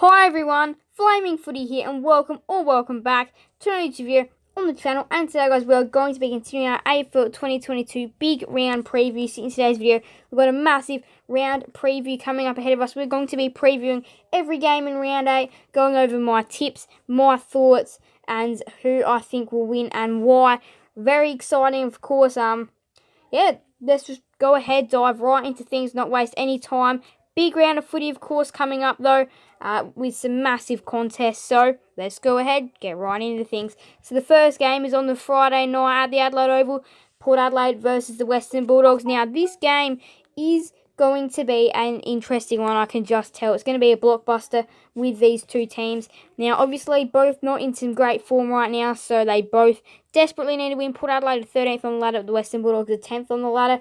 Hi everyone, Flaming Footy here and welcome back to an interview on the channel. And today guys, we are going to be continuing our AFL 2022 big round preview. In today's video, we've got a massive round preview coming up ahead of us. We're going to be previewing every game in round 8, going over my tips, my thoughts, and who I think will win and why. Very exciting, of course. Let's just go ahead, dive right into things, not waste any time. Big round of footy, of course, coming up though, with some massive contests. So let's go ahead, get right into things. So the first game is on the Friday night at the Adelaide Oval, Port Adelaide versus the Western Bulldogs. Now this game is going to be an interesting one, I can just tell. It's going to be a blockbuster with these two teams. Now, obviously, both not in some great form right now, so they both desperately need to win. Port Adelaide are 13th on the ladder, the Western Bulldogs are 10th on the ladder.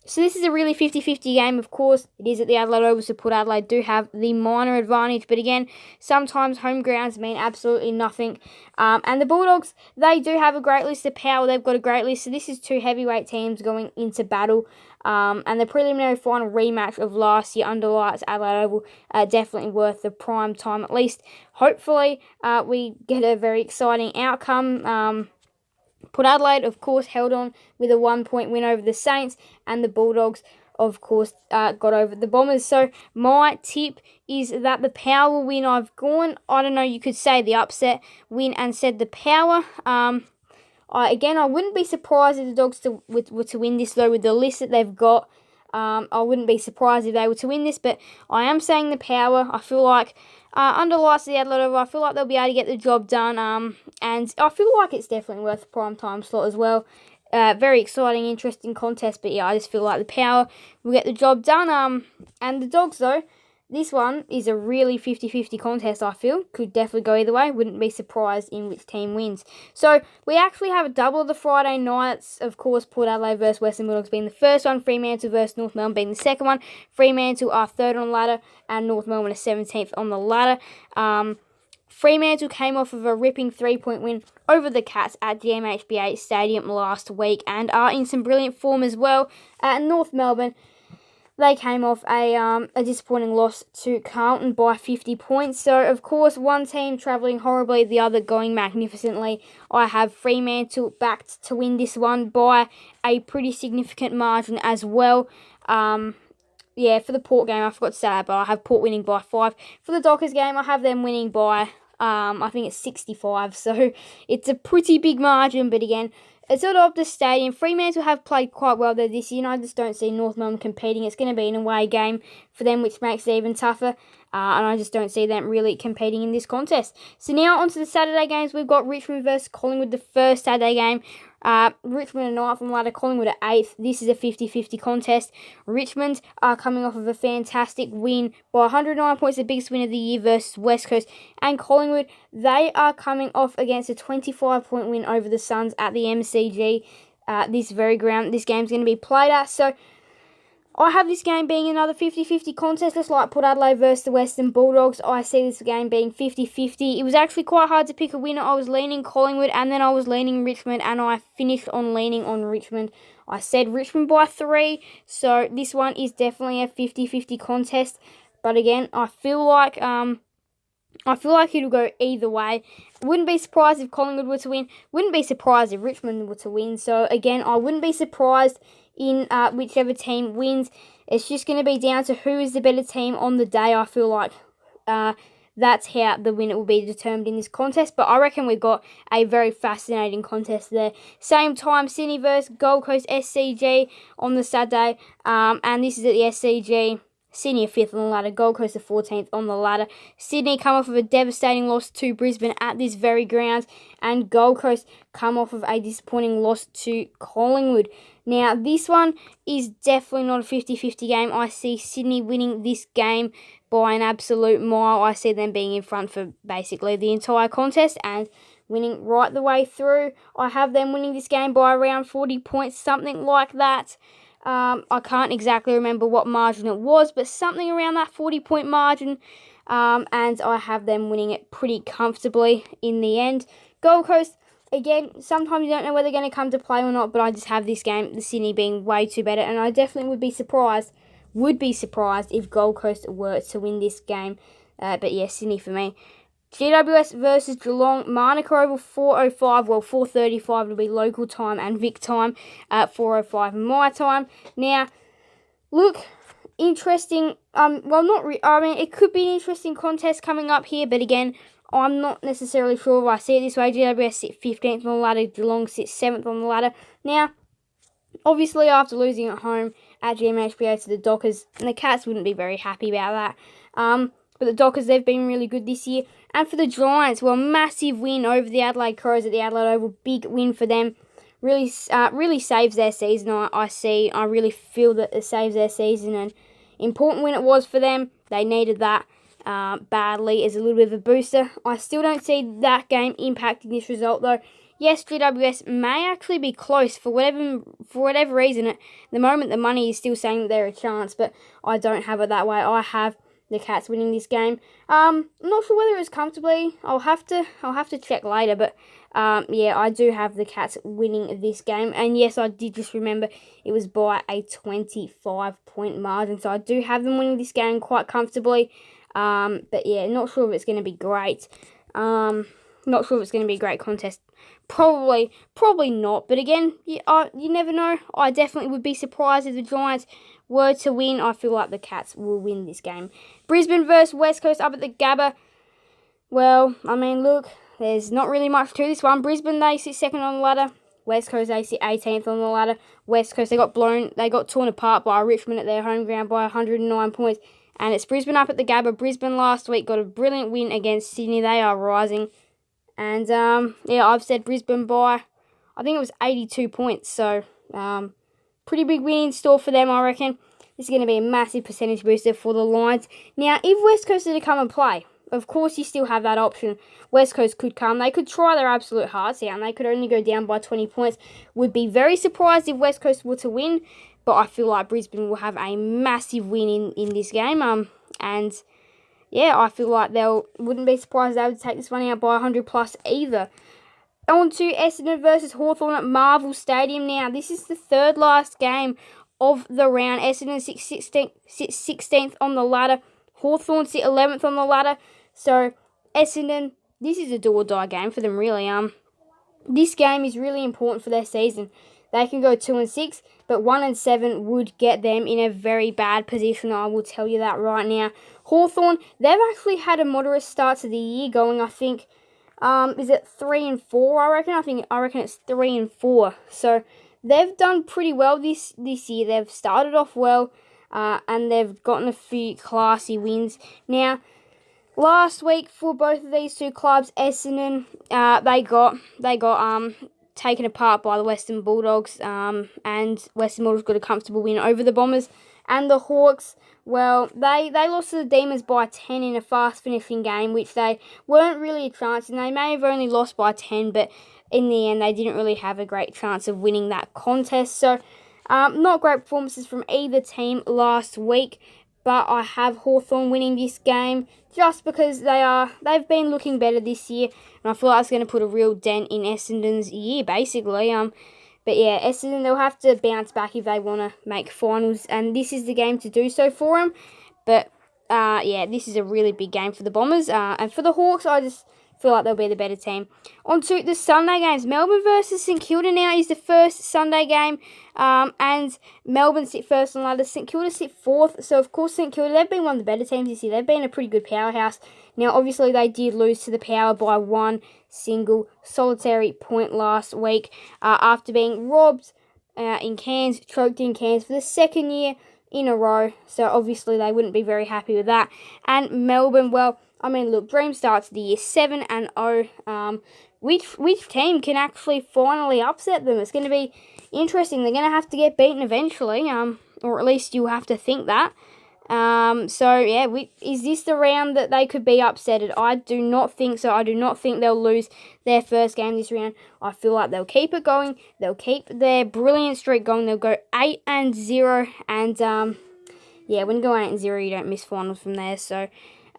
So this is a really 50-50 game, of course. It is at the Adelaide Oval, so Port Adelaide do have the minor advantage. But again, sometimes home grounds mean absolutely nothing. And the Bulldogs, they do have a great list of power. They've got a great list. So this is two heavyweight teams going into battle. And the preliminary final rematch of last year under lights Adelaide Oval, definitely worth the prime time at least. Hopefully, we get a very exciting outcome. Port Adelaide, of course, held on with a 1-point win over the Saints, and the Bulldogs, of course, got over the Bombers. So my tip is that the power will win. I've gone, I don't know, you could say the upset win and said the power. I wouldn't be surprised if the Dogs were to win this, though, with the list that they've got. I wouldn't be surprised if they were to win this, but I am saying the power. I feel like under lights of the Adelaide Oval, I feel like they'll be able to get the job done, and I feel like it's definitely worth the prime time slot as well. Very exciting, interesting contest, but yeah, I just feel like the power will get the job done. And the Dogs, though, this one is a really 50-50 contest, I feel. Could definitely go either way. Wouldn't be surprised in which team wins. So, we actually have a double of the Friday nights. Of course, Port Adelaide versus Western Bulldogs being the first one. Fremantle versus North Melbourne being the second one. Fremantle are third on the ladder, and North Melbourne are 17th on the ladder. Fremantle came off of a ripping 3-point win over the Cats at the MHBA Stadium last week and are in some brilliant form as well. North Melbourne, they came off a disappointing loss to Carlton by 50 points. So, of course, one team travelling horribly, the other going magnificently. I have Fremantle backed to win this one by a pretty significant margin as well. For the Port game, I forgot to say that, but I have Port winning by 5. For the Dockers game, I have them winning by, I think it's 65. So, it's a pretty big margin, but again, it's at Optus Stadium. Fremantle have played quite well there this year, and I just don't see North Melbourne competing. It's going to be an away game for them, which makes it even tougher, and I just don't see them really competing in this contest. So now on to the Saturday games. We've got Richmond versus Collingwood, the first Saturday game. Richmond are 9th on the ladder, Collingwood are 8th. This is a 50-50 contest. Richmond are coming off of a fantastic win by 109 points, the biggest win of the year versus West Coast. And Collingwood, they are coming off against a 25-point win over the Suns at the MCG. This very ground this game's going to be played at. So I have this game being another 50-50 contest, just like Port Adelaide versus the Western Bulldogs. I see this game being 50-50. It was actually quite hard to pick a winner. I was leaning Collingwood, and then I was leaning Richmond, and I finished on leaning on Richmond. I said Richmond by 3, so this one is definitely a 50-50 contest. But again, I feel like it'll go either way. Wouldn't be surprised if Collingwood were to win. Wouldn't be surprised if Richmond were to win. So again, I wouldn't be surprised in whichever team wins. It's just going to be down to who is the better team on the day. I feel like that's how the winner will be determined in this contest. But I reckon we've got a very fascinating contest there. Same time, Sydney versus Gold Coast SCG on the Saturday. And this is at the SCG. Sydney are 5th on the ladder, Gold Coast are 14th on the ladder. Sydney come off of a devastating loss to Brisbane at this very ground, and Gold Coast come off of a disappointing loss to Collingwood. Now, this one is definitely not a 50-50 game. I see Sydney winning this game by an absolute mile. I see them being in front for basically the entire contest and winning right the way through. I have them winning this game by around 40 points, something like that. I can't exactly remember what margin it was, but something around that 40-point margin. And I have them winning it pretty comfortably in the end. Gold Coast, again, sometimes you don't know whether they're going to come to play or not, but I just have this game, the Sydney, being way too better, and I definitely would be surprised if Gold Coast were to win this game. But yeah, Sydney for me. GWS versus Geelong, Manuka Oval, 4:05. Well, 4:35 will be local time and Vic time at 4:05 my time. Now, look, interesting. It could be an interesting contest coming up here, but again, I'm not necessarily sure if I see it this way. GWS sit 15th on the ladder, Geelong sits 7th on the ladder. Now, obviously, after losing at home at GMHBA to the Dockers, and the Cats wouldn't be very happy about that. But the Dockers, they've been really good this year. And for the Giants, well, massive win over the Adelaide Crows at the Adelaide Oval. Big win for them. Really saves their season, I really feel that it saves their season. And important win it was for them. They needed that badly as a little bit of a booster. I still don't see that game impacting this result, though. Yes, GWS may actually be close for whatever reason. At the moment, the money is still saying that they're a chance, but I don't have it that way. I have the Cats winning this game. I'm not sure whether it's comfortably. I'll have to check later, but yeah, I do have the Cats winning this game. And yes, I did just remember it was by a 25-point margin, so I do have them winning this game quite comfortably. But yeah, not sure if it's going to be great. Not sure if it's going to be a great contest. Probably not. But again, you never know. I definitely would be surprised if the Giants were to win. I feel like the Cats will win this game. Brisbane versus West Coast up at the Gabba. Well, I mean, look, there's not really much to this one. Brisbane, they sit second on the ladder. West Coast, they sit 18th on the ladder. West Coast, they got torn apart by Richmond at their home ground by 109 points. And it's Brisbane up at the Gabba. Brisbane last week got a brilliant win against Sydney. They are rising. And, yeah, I've said Brisbane by, I think it was 82 points. So, pretty big win in store for them, I reckon. This is going to be a massive percentage booster for the Lions. Now, if West Coast are to come and play, of course you still have that option. West Coast could come. They could try their absolute hearts out, and they could only go down by 20 points. Would be very surprised if West Coast were to win, but I feel like Brisbane will have a massive win in this game. And yeah, I feel like wouldn't be surprised they would take this one out by 100 plus either. On to Essendon versus Hawthorne at Marvel Stadium. Now, this is the third last game of the round. Essendon sits 16th on the ladder. Hawthorne sit 11th on the ladder. So, Essendon, this is a do-or-die game for them, really. This game is really important for their season. They can go 2-6, but 1-7 would get them in a very bad position. I will tell you that right now. Hawthorne, they've actually had a moderate start to the year going, I think, is it 3-4, I reckon? I reckon it's 3-4. So, they've done pretty well this year. They've started off well, and they've gotten a few classy wins. Now, last week for both of these two clubs, Essendon, they got taken apart by the Western Bulldogs, and Western Bulldogs got a comfortable win over the Bombers. And the Hawks, well, they lost to the Demons by 10 in a fast-finishing game, which they weren't really a chance, and they may have only lost by 10, but in the end, they didn't really have a great chance of winning that contest. So, not great performances from either team last week, but I have Hawthorn winning this game just because they've been looking better this year, and I feel like it's going to put a real dent in Essendon's year, basically. But yeah, Essendon, they'll have to bounce back if they want to make finals, and this is the game to do so for them. But yeah, this is a really big game for the Bombers, and for the Hawks, I just feel like they'll be the better team. On to the Sunday games. Melbourne versus St Kilda now is the first Sunday game, and Melbourne sit first on the ladder. St Kilda sit fourth, so of course St Kilda, they've been one of the better teams this year. They've been a pretty good powerhouse. Now, obviously, they did lose to the Power by one single solitary point last week, after being robbed in Cairns, choked in Cairns for the second year in a row, so obviously they wouldn't be very happy with that. And Melbourne, well, I mean, look, dream starts the year 7-0. Which team can actually finally upset them? It's going to be interesting. They're going to have to get beaten eventually, or at least you have to think that. So yeah, is this the round that they could be upsetted? I do not think so. I do not think they'll lose their first game this round. I feel like they'll keep it going. They'll keep their brilliant streak going. They'll go 8-0, and yeah, when you go 8-0, you don't miss finals from there. So.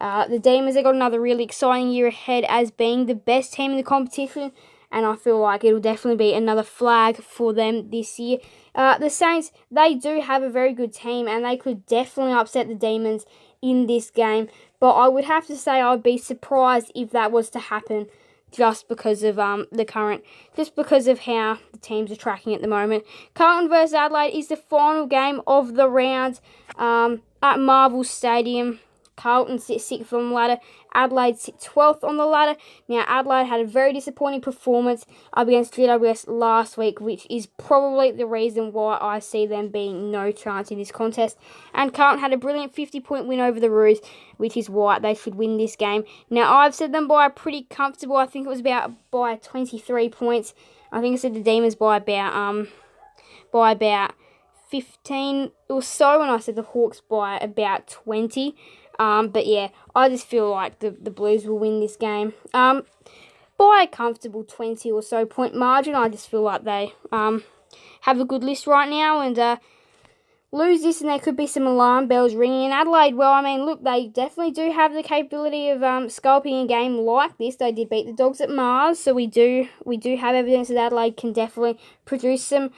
The Demons, they got another really exciting year ahead as being the best team in the competition, and I feel like it'll definitely be another flag for them this year. The Saints, they do have a very good team, and they could definitely upset the Demons in this game. But I would have to say I'd be surprised if that was to happen, just because of just because of how the teams are tracking at the moment. Carlton versus Adelaide is the final game of the round at Marvel Stadium. Carlton sit 6th on the ladder. Adelaide sit 12th on the ladder. Now, Adelaide had a very disappointing performance up against GWS last week, which is probably the reason why I see them being no chance in this contest. And Carlton had a brilliant 50-point win over the Roos, which is why they should win this game. Now, I've said them by a pretty comfortable, I think it was by 23 points. I think I said the Demons by about 15 or so, and I said the Hawks by about 20. But yeah, I just feel like the Blues will win this game by a comfortable 20 or so point margin. I just feel like they have a good list right now, and lose this and there could be some alarm bells ringing. In Adelaide, well, I mean, look, they definitely do have the capability of sculpting a game like this. They did beat the Dogs at Mars, so we do have evidence that Adelaide can definitely produce some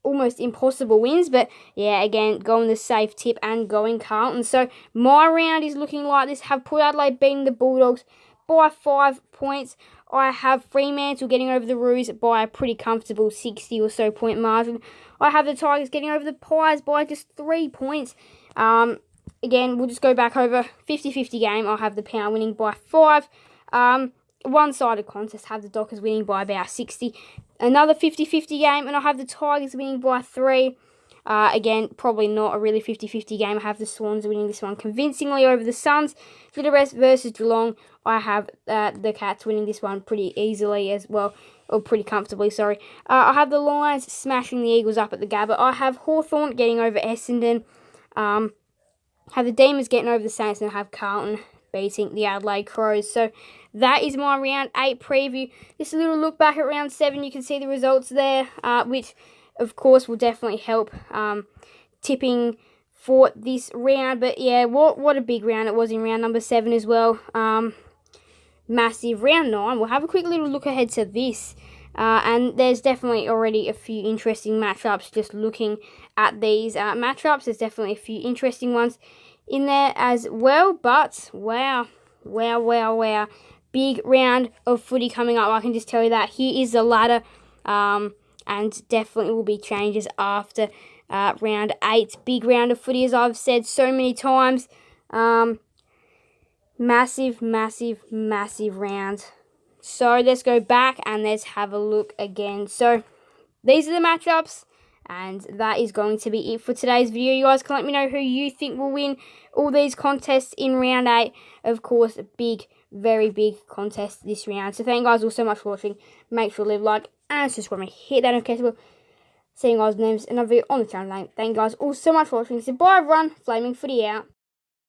almost impossible wins. But yeah, again, going the safe tip and going Carlton. So my round is looking like this. Have put Adelaide beating the Bulldogs by 5 points. I have Fremantle getting over the Roos by a pretty comfortable 60 or so point margin. I have the Tigers getting over the Pies by just 3 points. Again, we'll just go back over 50-50 game. I'll have the Power winning by 5. One-sided contest, have the Dockers winning by about 60. Another 50-50 game, and I'll have the Tigers winning by 3. Again, probably not a really 50-50 game. I have the Swans winning this one convincingly over the Suns. GWS versus Geelong, I have the Cats winning this one pretty easily as well, or pretty comfortably, sorry. I have the Lions smashing the Eagles up at the Gabba. I have Hawthorne getting over Essendon. Have the Demons getting over the Saints, and I have Carlton beating the Adelaide Crows. So that is my round 8 preview. Just a little look back at round 7. You can see the results there, which of course will definitely help tipping for this round. But yeah, what a big round it was in round number 7 as well. Massive. Round 9, we'll have a quick little look ahead to this. And there's definitely already a few interesting matchups just looking at these matchups. There's definitely a few interesting ones in there as well. But wow. Big round of footy coming up. I can just tell you that. Here is the ladder. And definitely will be changes after round 8. Big round of footy, as I've said so many times. Massive round. So let's go back and let's have a look again. So these are the matchups, and that is going to be it for today's video. You guys can let me know who you think will win all these contests in round 8. Of course, a big, very big contest this round. So thank you guys all so much for watching. Make sure to leave a like and subscribe and hit that notification bell. See you guys' names in another video on the channel. Thank you guys all so much for watching. So bye everyone. Flaming Footy out.